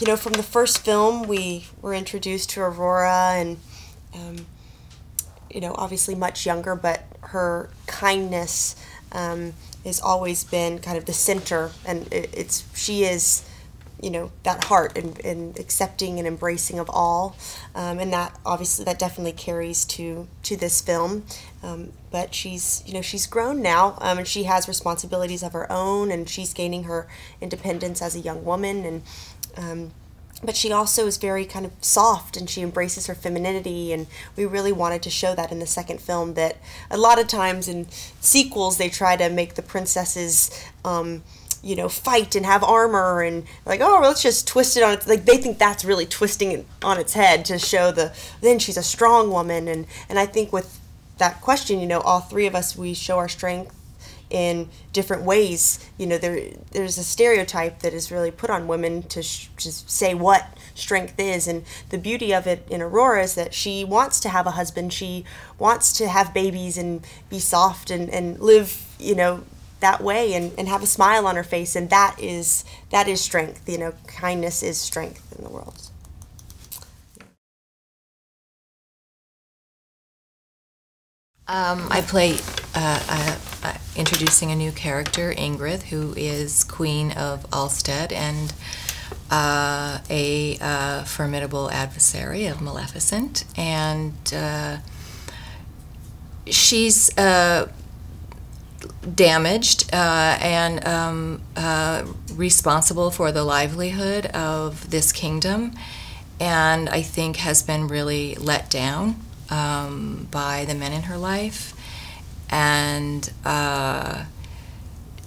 You know, from the first film, we were introduced to Aurora, and you know, obviously much younger, but her kindness has always been kind of the center, and she is, you know, that heart and accepting and embracing of all, and that obviously that definitely carries to this film. But she's, you know, she's grown now, and she has responsibilities of her own, and she's gaining her independence as a young woman, and but she also is very kind of soft, and she embraces her femininity, and we really wanted to show that in the second film. That a lot of times in sequels they try to make the princesses you know, fight and have armor, and like, oh, let's just twist it on its, like, they think that's really twisting it on its head to show then she's a strong woman. And I think with that question, you know, all three of us, we show our strength in different ways. You know, there's a stereotype that is really put on women to just say what strength is, and the beauty of it in Aurora is that she wants to have a husband, she wants to have babies and be soft and live, you know, that way, and have a smile on her face, and that is strength. You know, kindness is strength in the world. I play introducing a new character, Ingrid, who is Queen of Ulstead and a formidable adversary of Maleficent, and she's damaged and responsible for the livelihood of this kingdom, and I think has been really let down by the men in her life. And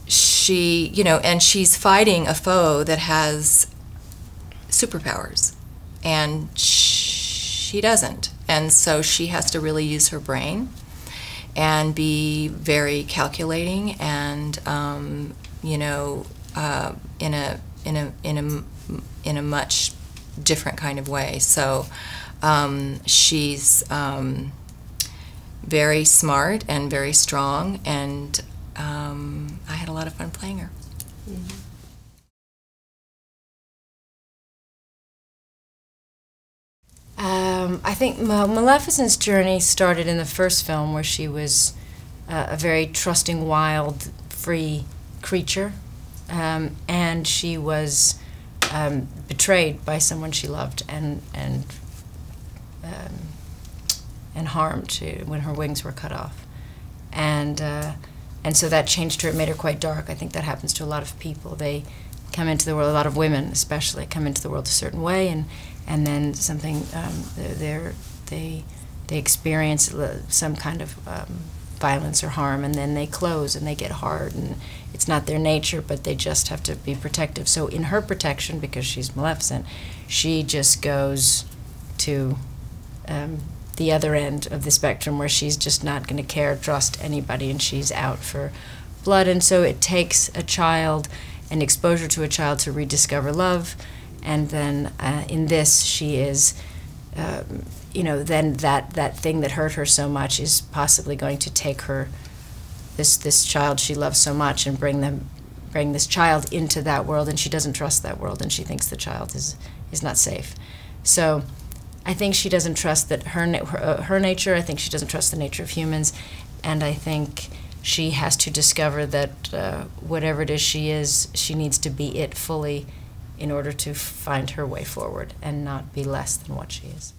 she, you know, and she's fighting a foe that has superpowers, and she doesn't, and so she has to really use her brain and be very calculating, and you know, in a much different kind of way. So she's very smart and very strong, and I had a lot of fun playing her. Mm-hmm. I think Maleficent's journey started in the first film, where she was a very trusting, wild, free creature, and she was betrayed by someone she loved and harmed when her wings were cut off, and so that changed her. It made her quite dark. I think that happens to a lot of people. They come into the world, a lot of women especially, come into the world a certain way, and then something, they experience some kind of violence or harm, and then they close and they get hard, and it's not their nature, but they just have to be protective. So in her protection, because she's Maleficent, she just goes to the other end of the spectrum, where she's just not going to care, trust anybody, and she's out for blood. And so it takes a child, an exposure to a child, to rediscover love. And then in this, she is, you know, then that thing that hurt her so much is possibly going to take her, this child she loves so much, and bring this child into that world, and she doesn't trust that world, and she thinks the child is not safe. So I think she doesn't trust that her nature. I think she doesn't trust the nature of humans, and I think she has to discover that whatever it is, she needs to be it fully in order to find her way forward and not be less than what she is.